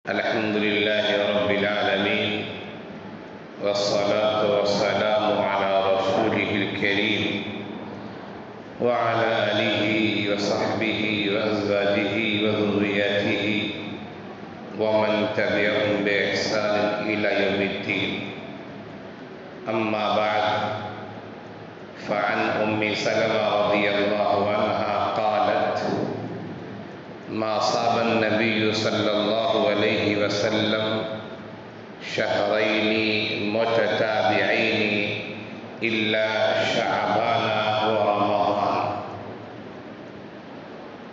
الحمد لله رب العالمين والصلاة والسلام على رسوله الكريم وعلى آله وصحبه وأزواجه وذرياته ومن تبعهم بإحسان إلى يوم الدين. أما بعد، فعن أم سلمة رضي الله عنها قالت: ما صاب النبي صلى الله عليه وسلم شهرين متتابعين إلا شعبان ورمضان.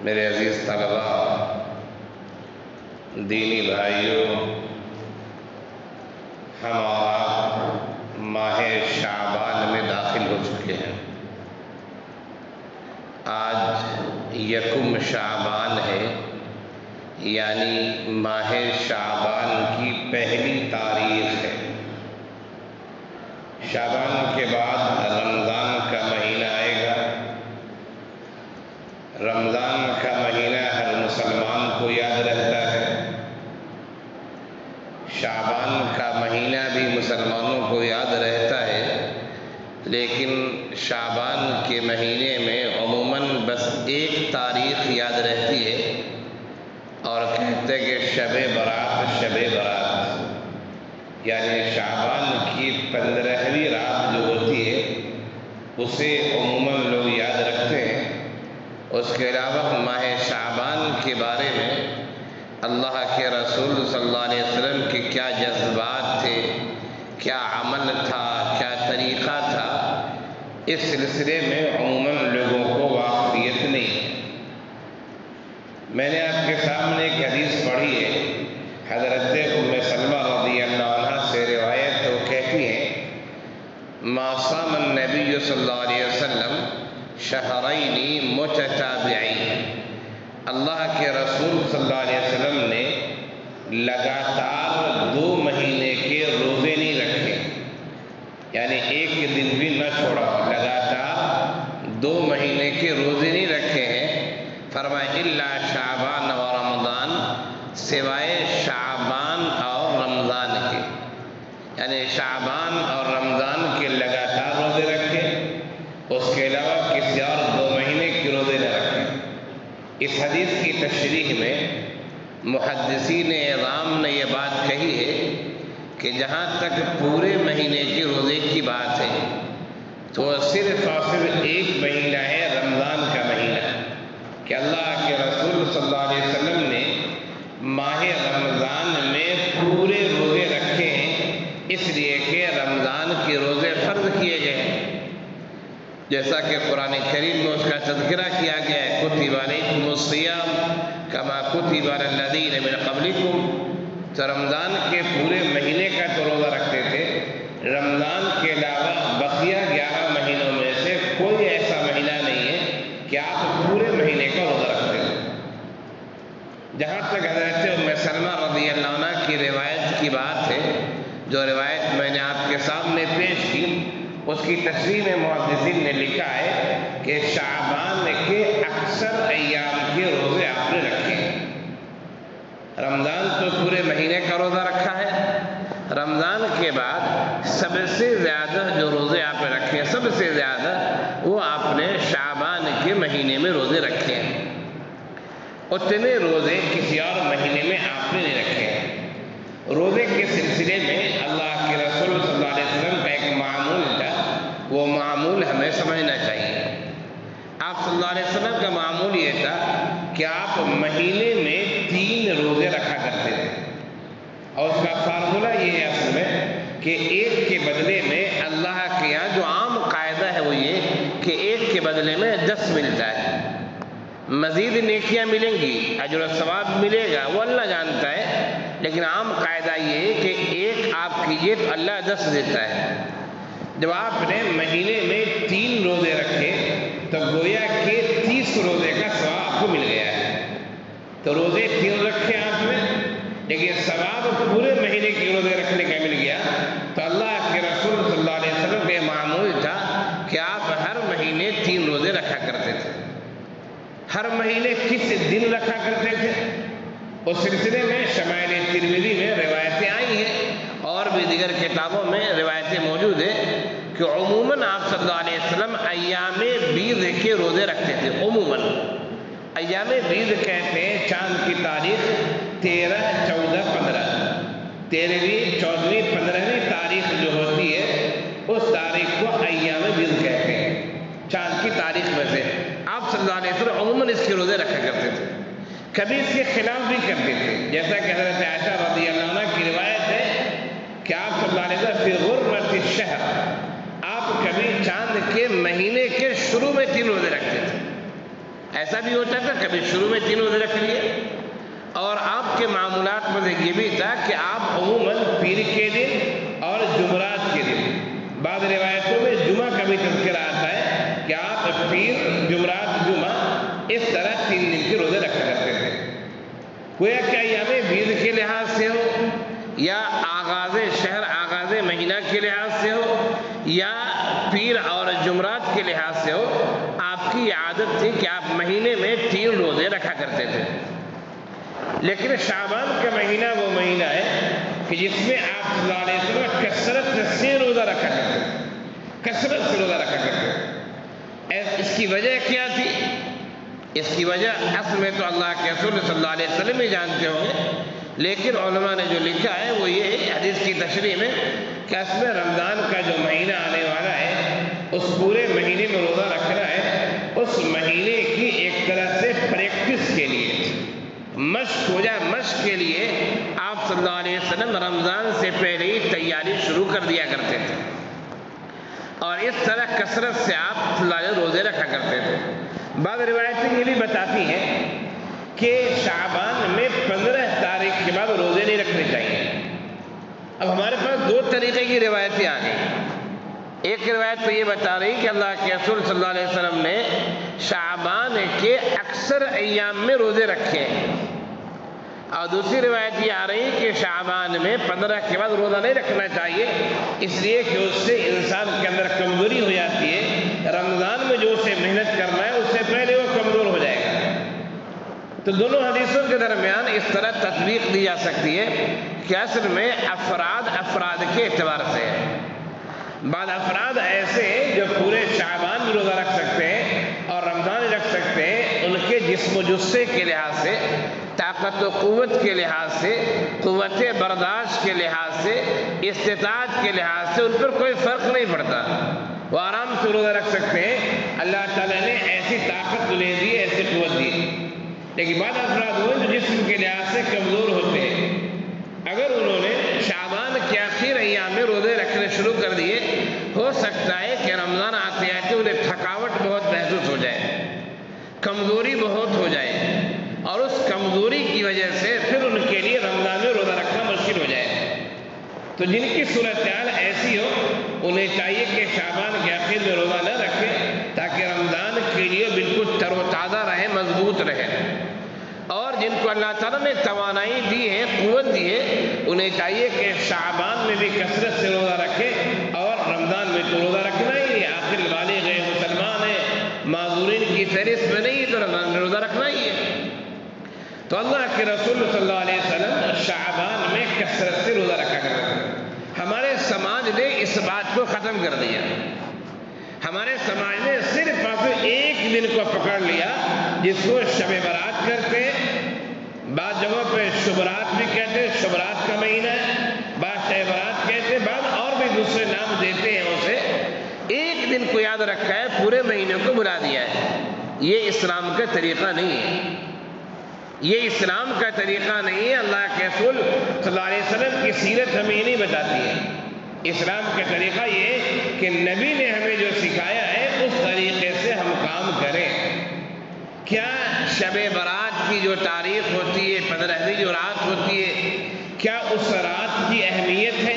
میرے عزیز طلباء، دینی بھائیوں، ہمارا ماہ شعبان میں داخل ہو چکے ہیں. آج یکم شعبان ہے، یعنی ماہ شعبان کی پہلی تاریخ ہے. شعبان کے بعد رمضان کا مہینہ آئے گا. رمضان کا مہینہ ہر مسلمان کو یاد رہتا ہے. شعبان کا مہینہ بھی مسلمانوں کو یاد رہتا ہے، لیکن شعبان کے مہینے میں عموماً بس ایک تاریخ یاد رہتی ہے اور کہتے ہیں کہ شب برات، یعنی شعبان کی 15ویں رات جو ہوتی ہے اسے عموماً لوگ یاد رکھتے ہیں. اس کے علاوہ ماہ شعبان کے بارے میں اللہ کے رسول صلی اللہ علیہ وسلم کے کیا جذبات تھے، کیا عمل تھا، کیا طریقہ تھا، اس سلسلے میں عموماً لوگوں کو واقفیت نہیں ہے. میں نے آپ کے سامنے ایک حدیث پڑھی ہے، حضرت ام سلمہ رضی اللہ عنہ سے روایت. وہ کہتی ہیں: ما صام النبی صلی اللہ علیہ وسلم شہرین متتابعین. اللہ کے رسول صلی اللہ علیہ وسلم نے لگاتار 2 مہینے کے روزے نہیں رکھے، یعنی ایک دن بھی نہ چھوڑا، لگاتار 2 مہینے کے روزے نہیں رکھے ہیں. فرمایا الا شعبان و رمضان، سوائے شعبان اور رمضان کے، یعنی شعبان اور رمضان کے لگاتار روزے رکھے، اس کے علاوہ کسی اور 2 مہینے کے روزے نہ رکھے. اس حدیث کی تشریح میں محدثین اعظام نے یہ بات کہی ہے کہ جہاں تک پورے مہینے کے روزے کی بات ہے تو صرف اور صرف ایک مہینہ ہے، رمضان کا مہینہ، کہ اللہ کے رسول صلی اللہ علیہ وسلم نے ماہ رمضان میں پورے روزے رکھے ہیں، اس لیے کہ رمضان کے روزے فرض کیے گئے ہیں. جیسا کہ قرآن کریم میں اس کا تذکرہ کیا گیا ہے: کتب علیکم الصیام کما کتب علی الذین من قبلکم. تو رمضان کے پورے مہینے کا تو روزہ رکھتے تھے. رمضان کے علاوہ بقیہ 11 مہینوں میں سے کوئی ایسا مہینہ نہیں ہے کہ آپ پورے مہینے کا روزہ رکھتے ہیں. جہاں تک حضرت ام سلمہ رضی اللہ عنہ کی روایت کی بات ہے، جو روایت میں نے آپ کے سامنے پیش کی، اس کی تشریح میں محدثین نے لکھا ہے کہ شعبان کے اکثر ایام کے روزے آپ نے رکھے ہیں. رمضان تو پورے مہینے کا روزہ رکھا ہے، رمضان کے بعد سب سے زیادہ جو روزے آپ نے رکھے ہیں، سب سے زیادہ وہ آپ نے شعبان کے مہینے میں روزے رکھے ہیں. اتنے روزے کسی اور مہینے میں آپ نے نہیں رکھے ہیں. روزے کے سلسلے میں اللہ کے رسول صلی اللہ علیہ وسلم کا ایک معمول تھا، وہ معمول ہمیں سمجھنا چاہیے. آپ صلی اللہ علیہ وسلم کا معمول یہ تھا کہ آپ مہینے میں 3 روزے رکھا کرتے تھے، اور اس کا فارمولہ یہ ہے اصل میں کہ ایک کے بدلے میں اللہ کے یہاں جو عام قاعدہ ہے وہ یہ کہ ایک کے بدلے میں 10 ملتا ہے. مزید نیکیاں ملیں گی، اجر و ثواب ملے گا، وہ اللہ جانتا ہے، لیکن عام قاعدہ یہ ہے کہ ایک آپ کیجیے تو اللہ 10 دیتا ہے. جب آپ نے مہینے میں 3 روزے رکھے تو گویا کہ 30 روزے کا ثواب آپ کو مل گیا ہے. تو روزے 3 رکھے آپ نے، لیکن ثواب پورے مہینے کے روزے رکھنے کا مل گیا. تو اللہ کے رسول صلی اللہ علیہ وسلم کا معمول تھا کہ آپ ہر مہینے 3 روزے رکھا کرتے تھے. ہر مہینے کس دن رکھا کرتے تھے؟ اس سلسلے میں شمائل ترمذی میں روایتیں آئی ہیں اور بھی دیگر کتابوں میں روایتیں موجود ہیں کہ عموماً آپ صلی اللہ علیہ وسلم ایام بیض کے روزے رکھتے تھے۔ عموماً ایام بیض کہتے ہیں چاند کی تاریخ 13، 14، 15، 13ویں، 14ویں، 15ویں تاریخ جو ہوتی ہے اس تاریخ کو ایام بیض کہتے ہیں، چاند کی تاریخ میں سے آپ صلی اللہ علیہ وسلم عموماً اس کے روزے رکھا کرتے تھے۔ کبھی اس کے خلاف بھی کرتے تھے، جیسا کہ حضرت عائشہ رضی اللہ عنہ کی روایت ہے کہ آپ صلی اللہ علیہ وسلم فی غرۃ الشہر، آپ کبھی چاند کے مہینے کے شروع میں 3 روزے رکھتے تھے۔ ایسا بھی ہوتا تھا کبھی شروع میں 3 روزے رکھ لیے، اور آپ کے معمولات میں سے یہ بھی تھا کہ آپ عموماً پیر کے دن اور جمعرات کے دن، بعض روایتوں میں جمعہ کا بھی تذکرہ آتا ہے کہ آپ پیر، جمعرات، جمعہ اس طرح 3 دن کے روزے رکھا کرتے تھے۔ گویا کہ ایام بیض کے لحاظ سے ہو یا آغاز شہر، آغاز مہینہ کے لحاظ سے ہو یا پیر اور جمعرات کے لحاظ سے ہو، آپ کی عادت تھی کہ آپ مہینے میں 3 روزے رکھا کرتے تھے۔ لیکن شعبان کا مہینہ وہ مہینہ ہے کہ جس میں آپ صلی اللہ علیہ وسلم کثرت سے روزہ رکھا کرتے تھے، کثرت سے روزہ رکھا کرتے تھے۔ اس کی وجہ کیا تھی؟ اس کی وجہ اصل میں تو اللہ کے رسول صلی اللہ علیہ وسلم ہی جانتے ہوں گے، لیکن علماء نے جو لکھا ہے وہ یہ ہے حدیث کی تشریح میں کہ اس میں رمضان کا جو مہینہ آنے والا ہے اس پورے مہینے میں روزہ رکھنا ہے، اس مہینے کی ایک طرح سے پریکٹس کے لیے، مشق ہو جائے، مشق کے لیے آپ صلی اللہ علیہ وسلم رمضان سے پہلے ہی تیاری شروع کر دیا کرتے تھے، اور اس طرح کثرت سے آپ صلی اللہ علیہ وسلم روزے رکھا کرتے تھے۔ بعض روایتیں یہ بھی بتاتی ہیں کہ شعبان میں 15 تاریخ کے بعد روزے نہیں رکھنے چاہیے۔ اب ہمارے پاس 2 طریقے کی روایتیں آ گئی۔ ایک روایت تو یہ بتا رہی کہ اللہ کے رسول صلی اللہ علیہ وسلم نے شعبان کے اکثر ایام میں روزے رکھے ہیں، اور دوسری روایت یہ آ رہی کہ شعبان میں 15 کے بعد روزہ نہیں رکھنا چاہیے، اس لیے کہ اس سے انسان کے اندر کمزوری ہو جاتی ہے، رمضان میں جو اسے محنت کرنا ہے اس سے پہلے وہ کمزور ہو جائے گا۔ تو دونوں حدیثوں کے درمیان اس طرح تطبیق دی جا سکتی ہے کہ اصل میں افراد کے اعتبار سے ہے۔ بعض افراد ایسے ہیں جو پورے شعبان میں روزہ رکھ سکتے ہیں اور رمضان رکھ سکتے ہیں، ان کے جسم و جثے کے لحاظ سے، طاقت و قوت کے لحاظ سے، قوت برداشت کے لحاظ سے، استطاعت کے لحاظ سے ان پر کوئی فرق نہیں پڑتا، وہ آرام سے روزہ رکھ سکتے ہیں۔ اللہ تعالیٰ نے ایسی طاقت انہیں دی، ایسی قوت دی۔ لیکن بعض افراد ہوئے جو جسم کے لحاظ سے کمزور ہوتے ہیں، اگر انہوں نے شعبان کے آخر ایام میں روزے رکھنے شروع کر دیے، ہو سکتا ہے کہ رمضان آتے آتے انہیں تھکاوٹ بہت محسوس ہو جائے، کمزوری بہت ہو جائے، اور اس کمزوری کی وجہ سے پھر ان کے لیے رمضان میں روزہ رکھنا مشکل ہو جائے۔ تو جن کی صورتحال ایسی ہو انہیں چاہیے کہ شعبان کے آخر میں روزہ نہ رکھیں تاکہ رمضان کے لیے بالکل تر و تازہ رہے، مضبوط رہے۔ اور جن کو اللہ تعالیٰ نے توانائی دی ہے، قوت دی ہے، انہیں چاہیے کہ شعبان میں بھی کثرت سے روزہ رکھیں، اور رمضان میں تو روزہ رکھنا ہی ہے، آخر بالغ ہے، مسلمان ہے، معذورین کی فہرست میں نہیں، تو رمضان میں روزہ رکھنا ہی ہے۔ تو اللہ کے رسول صلی اللہ علیہ وسلم شعبان میں کثرت سے روزہ رکھا کرتے تھے۔ ہمارے سماج نے اس بات کو ختم کر دیا، ہمارے سماج نے صرف ایک دن کو پکڑ لیا جس کو شب برات کرتے ہیں، بعض جگہوں پہ شبرات بھی کہتے ہیں، شبرات کا مہینہ ہے، بعض شب برات کہتے ہیں، بعض اور بھی دوسرے نام دیتے ہیں اسے۔ ایک دن کو یاد رکھا ہے، پورے مہینے کو بلا دیا ہے۔ یہ اسلام کا طریقہ نہیں ہے، یہ اسلام کا طریقہ نہیں ہے۔ اللہ کے رسول صلی اللہ علیہ وسلم کی سیرت ہمیں یہ نہیں بتاتی ہے۔ اسلام کا طریقہ یہ ہے کہ نبی نے ہمیں جو سکھایا ہے اس طریقے سے ہم کام کریں۔ کیا شب برات کی جو تاریخ ہوتی ہے، 15ویں جو رات ہوتی ہے، کیا اس رات کی اہمیت ہے؟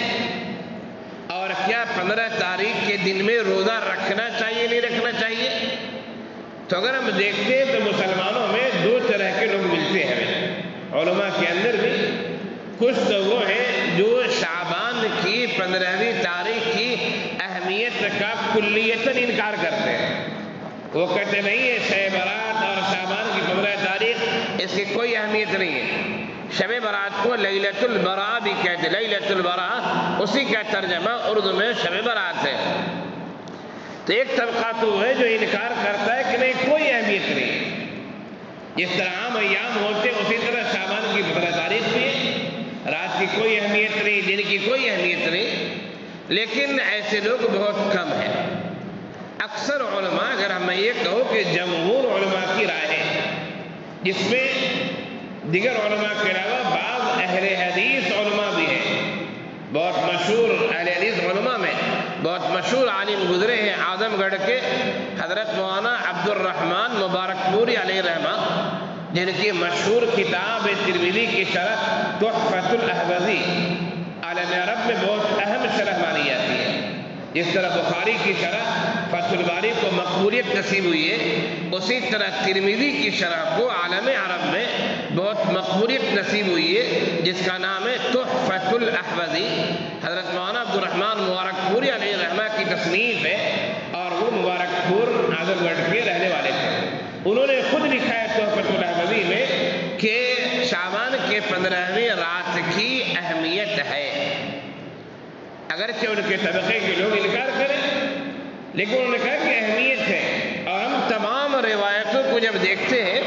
اور کیا 15 تاریخ کے دن میں روزہ رکھنا چاہیے نہیں رکھنا چاہیے؟ تو اگر ہم دیکھتے ہیں تو مسلمانوں میں 2 طرح کے لوگ ملتے ہیں ہمیں، علماء کے اندر بھی کچھ تو وہ ہیں جو شعبان کی 15ویں تاریخ کی اہمیت کا کلیتاً انکار کرتے ہیں۔ وہ کہتے نہیں ہے شب برات اور شعبان کی 15 تاریخ اس کی کوئی اہمیت نہیں ہے، شب برات کو لیلۃ البراء بھی کہتے، لیلۃ البراء اسی کا ترجمہ اردو میں شب برات ہے۔ تو ایک طبقہ تو ہے جو انکار کرتا ہے کہ نہیں کوئی اہمیت نہیں، جس طرح عام ایام ہوتے اسی طرح شعبان کی 15 تاریخ بھی ہے، رات کی کوئی اہمیت نہیں، دن کی کوئی اہمیت نہیں۔ لیکن ایسے لوگ بہت کم ہیں۔ اکثر علماء، اگر ہم یہ کہو کہ جمہور علماء کی رائے ہے، جس میں دیگر علماء کے علاوہ بعض اہل حدیث علماء بھی ہیں، بہت مشہور اہل حدیث علماء میں بہت مشہور عالم گزرے ہیں اعظم گڑھ کے حضرت مولانا عبد الرحمن مبارک پوری علیہ رحمہ، جن کی مشہور کتاب ترمذی کی شرح تحفۃ الاحوذی عالم عرب میں بہت اہم شرح مانی جاتی ہے۔ جس طرح بخاری کی شرح فتح الباری کو مقبولیت نصیب ہوئی ہے، اسی طرح ترمذی کی شرح کو عالم عرب میں بہت مقبولیت نصیب ہوئی ہے، جس کا نام ہے تحفۃ الاحوذی۔ حضرت مولانا عبد الرحمن مبارک پوری علیہ رحمہ کی تصنیف ہے، اور وہ مبارک پور اعظم گڑھ کے رہنے والے تھے۔ انہوں نے خود لکھا ہے تحفۃ الاحوذی میں کہ شعبان کے 15ویں رات کی اہمیت ہے، اگرچہ ان کے طبقے کے لوگ انکار کریں، لیکن انہوں نے کہا کہ اہمیت ہے۔ اور ہم تمام روایتوں کو جب دیکھتے ہیں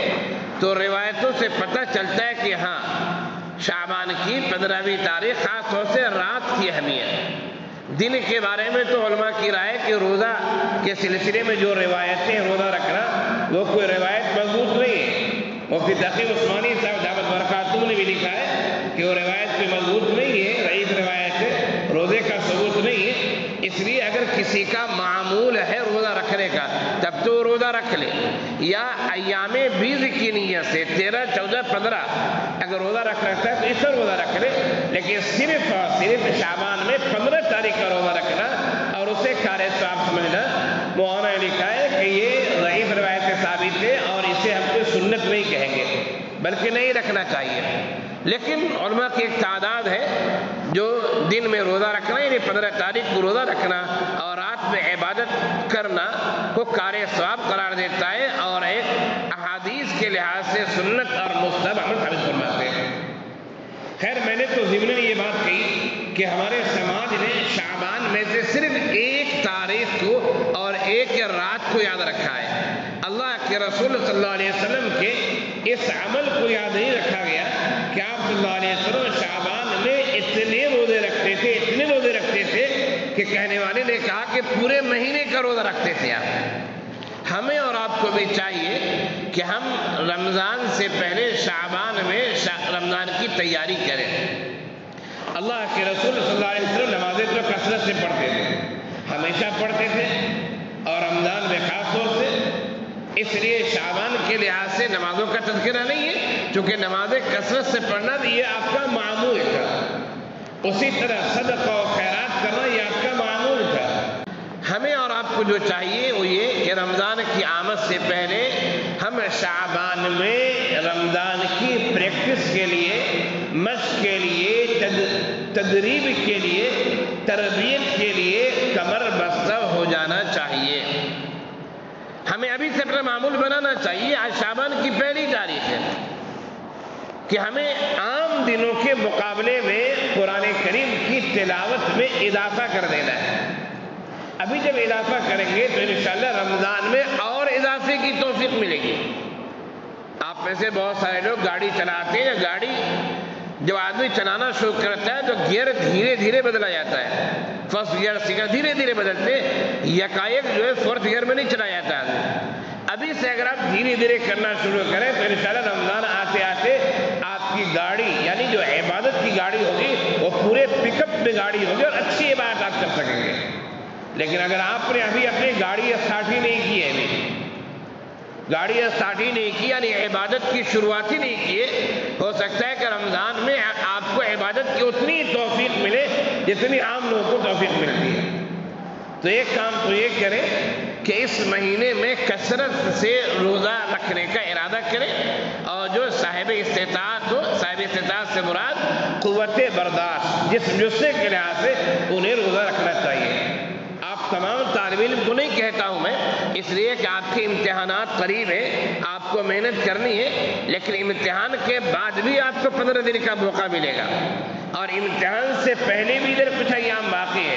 تو روایتوں سے پتہ چلتا ہے کہ ہاں شعبان کی 15ویں تاریخ خاص طور سے رات کی اہمیت۔ دن کے بارے میں تو علماء کی رائے کہ روزہ کے سلسلے میں جو روایتیں روزہ رکھنا وہ کوئی روایت مضبوط نہیں ہے۔ مفتی تقی عثمانی صاحب دعوت برکاتہ نے بھی لکھا ہے کہ وہ روایت کوئی مضبوط نہیں ہے، ضعیف روایت ہے، روزے کا ثبوت نہیں ہے۔ اس لیے اگر کسی کا معمول ہے روزہ رکھنے کا تب تو روزہ رکھ لے، یا ایام بیض کی نیت سے 13، 14، 15 اگر روزہ رکھنا ہے تو اس پر روزہ رکھ لے، لیکن صرف اور صرف شعبان میں 15 تاریخ کا روزہ رکھنا اور اسے کارِ ثواب سمجھنا، مولانا نے لکھا ہے کہ یہ ضعیف روایت سے ثابت ہے، اور اسے ہم کوئی سنت نہیں کہیں گے، بلکہ نہیں رکھنا چاہیے۔ لیکن علماء کی ایک تعداد ہے جو دن میں روزہ رکھنا، یعنی 15 تاریخ کو روزہ رکھنا اور رات میں عبادت کرنا کو کارِ ثواب قرار دیتا ہے، اور ایک احادیث کے لحاظ سے سنت اور مستحب عمل ثابت فرماتے ہیں۔ خیر، میں نے تو ضمن یہ بات کہی کہ ہمارے سماج نے شعبان میں سے صرف ایک تاریخ کو اور ایک رات کو یاد رکھا ہے۔ اللہ کے رسول صلی اللہ علیہ وسلم کے اس عمل کو یاد نہیں رکھا گیا کہ آپ صلی اللہ علیہ وسلم شعبان میں اتنے روزے رکھتے تھے، اتنے روزے رکھتے تھے کہ کہنے والے نے کہا کہ پورے مہینے کا روزہ رکھتے تھے آپ۔ ہمیں اور آپ کو بھی چاہیے کہ ہم رمضان سے پہلے شعبان میں رمضان کی تیاری کریں۔ اللہ کے رسول صلی اللہ علیہ وسلم نمازیں تو کثرت سے پڑھتے تھے، ہمیشہ پڑھتے تھے، اور رمضان میں خاص طور سے۔ اس لیے شعبان کے لحاظ سے نمازوں کا تذکرہ نہیں ہے، چونکہ نمازیں کثرت سے پڑھنا یہ آپ کا معمول تھا، اسی طرح صدقہ و خیرات کرنا یہ آپ کا معمول تھا۔ ہمیں اور آپ کو جو چاہیے وہ یہ کہ رمضان کی آمد سے پہلے ہم شعبان میں رمضان کی پریکٹس کے لیے، مشق کے لیے، تدریب کے لیے، تربیت کے لیے کمر بستہ ہو جانا چاہیے۔ ہمیں ابھی سے اپنا معمول بنانا چاہیے۔ آج شعبان کی پہلی تاریخ ہے کہ ہمیں عام دنوں کے مقابلے میں قرآن کریم کی تلاوت میں اضافہ کر دینا ہے۔ ابھی جب اضافہ کریں گے تو انشاءاللہ رمضان میں اور اضافے کی توفیق ملے گی۔ آپ میں سے بہت سارے لوگ گاڑی چلاتے ہیں، یا گاڑی جب آدمی چلانا شروع کرتا ہے تو گیئر دھیرے دھیرے بدلا جاتا ہے، فرسٹ گیئر سیکنڈ دھیرے دھیرے بدلتے، یکایک جو ہے فورتھ گیئر میں نہیں چلا جاتا ہے۔ ابھی سے اگر آپ دھیرے دھیرے کرنا شروع کریں تو انشاءاللہ رمضان آتے آتے آپ کی گاڑی، یعنی جو عبادت کی گاڑی ہوگی وہ پورے پک اپ میں گاڑی ہوگی اور اچھی عبادت آپ کر سکیں گے۔ لیکن اگر آپ نے ابھی اپنی گاڑی اسٹارٹ ہی نہیں کی ہے، گاڑی اسٹارٹ ہی نہیں کی، یعنی عبادت کی شروعات ہی نہیں کی ہے، ہو سکتا ہے کہ رمضان میں آپ کو عبادت کی اتنی توفیق ملے جتنی عام لوگوں کو توفیق ملتی ہے۔ تو ایک کام تو یہ کریں کہ اس مہینے میں کثرت سے روزہ رکھنے کا ارادہ کریں، اور جو صاحب استطاعت ہو، صاحب استطاعت سے مراد قوت برداشت، جس جسے کے لحاظ سے انہیں روزہ رکھنا چاہیے۔ آپ تمام طالب علم کو نہیں کہتا ہوں میں، اس لیے کہ آپ کے امتحانات قریب ہیں، آپ آپ کو محنت کرنی ہے، لیکن امتحان کے بعد بھی آپ کو 15 دن کا موقع ملے گا، اور امتحان سے پہلے بھی ادھر کچھ ایام باقی ہے۔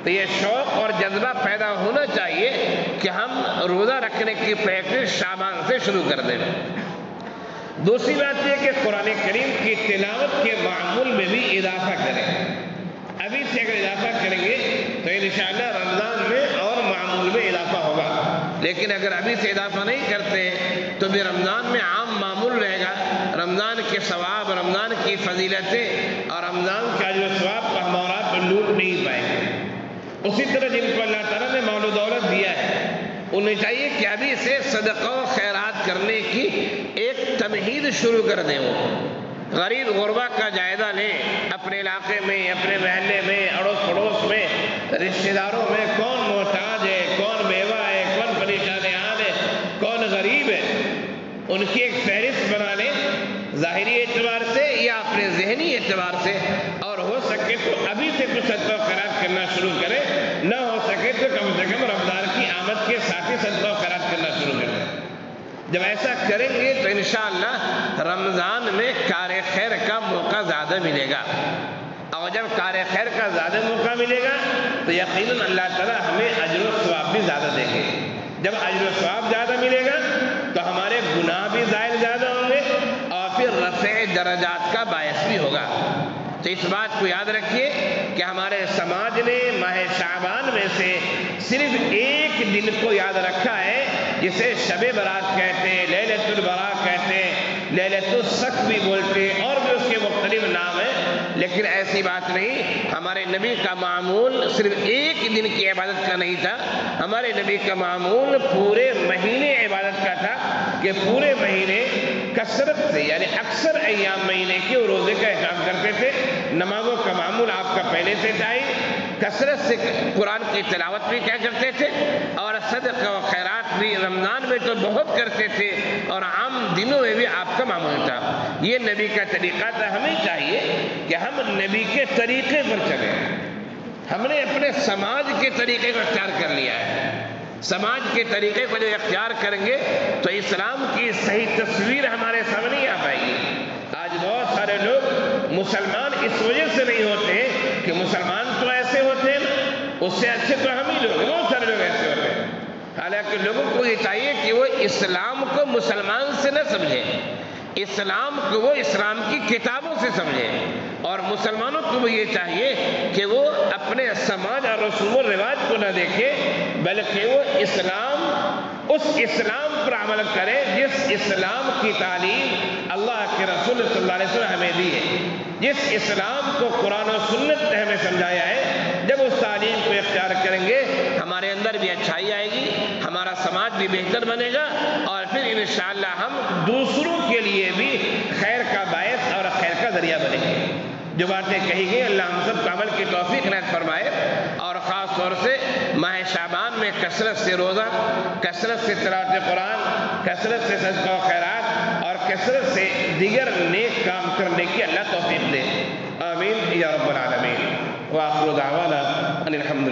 تو یہ شوق اور جذبہ پیدا ہونا چاہیے کہ ہم روزہ رکھنے کی پریکٹس شعبان سے شروع کر دیں۔ دوسری بات یہ کہ قرآن کریم کی تلاوت کے معمول میں بھی اضافہ کریں۔ ابھی سے اگر اضافہ کریں گے تو انشاءاللہ رمضان میں اور معمول میں اضافہ ہوگا، لیکن اگر ابھی سے اضافہ نہیں کرتے تو بھی رمضان میں عام معمول رہے گا۔ رمضان کے ثواب، رمضان کی فضیلتیں اور رمضان کا جو ثواب کو ہم اور آپ لوٹ نہیں پائیں گے۔ اسی طرح جن کو اللہ تعالیٰ نے مال و دولت دیا ہے، انہیں چاہیے کہ ابھی سے صدقہ و خیرات کرنے کی ایک تمہید شروع کر دیں۔ وہ غریب غربا کا جائزہ لیں، اپنے علاقے میں، اپنے محلے میں، اڑوس پڑوس میں، رشتہ داروں میں کون محتاج ہے، کون بیوہ ہے، کون پریشان حال ہے، کون غریب ہے، ان کی ایک فہرست بنا لیں ظاہری اعتبار سے یا اپنے ذہنی اعتبار سے، اور ہو سکے تو ابھی سے کچھ صدقہ و خیرات کرنا شروع کریں، نہ ہو سکے تو کم سے کم رمضان کی آمد کے ساتھ ہی صدقہ و خیرات کرنا شروع کریں۔ جب ایسا کریں گے تو انشاءاللہ رمضان میں کار خیر کا موقع زیادہ ملے گا، اور جب کار خیر کا زیادہ موقع ملے گا تو یقیناً اللہ تعالیٰ ہمیں اجر و ثواب بھی زیادہ دیں گے۔ جب اجر و ثواب زیادہ ملے گا تو ہمارے گناہ بھی زیادہ ہوں گے، اور پھر رفع درجات کا باعث بھی ہوگا۔ تو اس بات کو یاد رکھیے کہ ہمارے سماج نے ماہ شعبان میں سے صرف ایک دن کو یاد رکھا ہے، جسے شب برات کہتے ہیں، لیلۃ البراء کہتے ہیں، لیلۃ الصق بھی بولتے ہیں، اور بھی اس کے مختلف نام ہیں، لیکن ایسی بات نہیں۔ ہمارے نبی کا معمول صرف ایک دن کی عبادت کا نہیں تھا، ہمارے نبی کا معمول پورے مہینے عبادت کا تھا، کہ پورے مہینے کثرت سے، یعنی اکثر ایام مہینے کے روزے کا اہتمام کرتے تھے۔ نمازوں کا معمول آپ کا پہلے سے تھا، کثرت سے قرآن کی تلاوت بھی کیا کرتے تھے، اور صدقہ و خیرات بھی رمضان میں تو بہت کرتے تھے، اور عام دنوں میں بھی آپ کا معمول تھا۔ یہ نبی کا طریقہ تھا۔ ہمیں چاہیے کہ ہم نبی کے طریقے پر چلیں۔ ہم نے اپنے سماج کے طریقے کو اختیار کر لیا ہے۔ سماج کے طریقے کو جو اختیار کریں گے تو اسلام کی صحیح تصویر ہمارے سامنے نہیں آ پائے گی۔ آج بہت سارے لوگ مسلمان اس وجہ سے نہیں ہوتے کہ مسلمان تو ایسے ہوتے ہیں، اس سے اچھے تو ہم ہی لوگ ہیں، بہت سارے لوگ ایسے ہوتے ہیں۔ حالانکہ لوگوں کو یہ چاہیے کہ وہ اسلام کو مسلمان سے نہ سمجھیں، اسلام کو وہ اسلام کی کتابوں سے سمجھیں، اور مسلمانوں کو بھی یہ چاہیے کہ وہ اپنے سماج اور رسوم و رواج کو نہ دیکھیں، بلکہ وہ اس اسلام پر عمل کرے جس اسلام کی تعلیم اللہ کے رسول صلی اللہ علیہ وسلم ہمیں دی ہے، جس اسلام کو قرآن و سنت نے ہمیں سمجھایا ہے۔ جب اس تعلیم کو اختیار کریں گے ہمارے اندر بھی اچھائی آئے گی، ہمارا سماج بھی بہتر بنے گا، اور پھر انشاءاللہ ہم دوسروں کے لیے بھی خیر کا باعث اور خیر کا ذریعہ بنیں گے۔ جو باتیں کہی گئی اللہ ہم سب کو عمل کی توفیق عنایت فرمائے، اور خاص طور سے ماہ شعبان میں کثرت سے روزہ، کثرت سے تلاوت قرآن، کثرت سے صدقہ و خیرات، اور کثرت سے دیگر نیک کام کرنے کی اللہ توفیق دے۔ آمین یا رب العالمین۔ وآخر دعوانا ان الحمد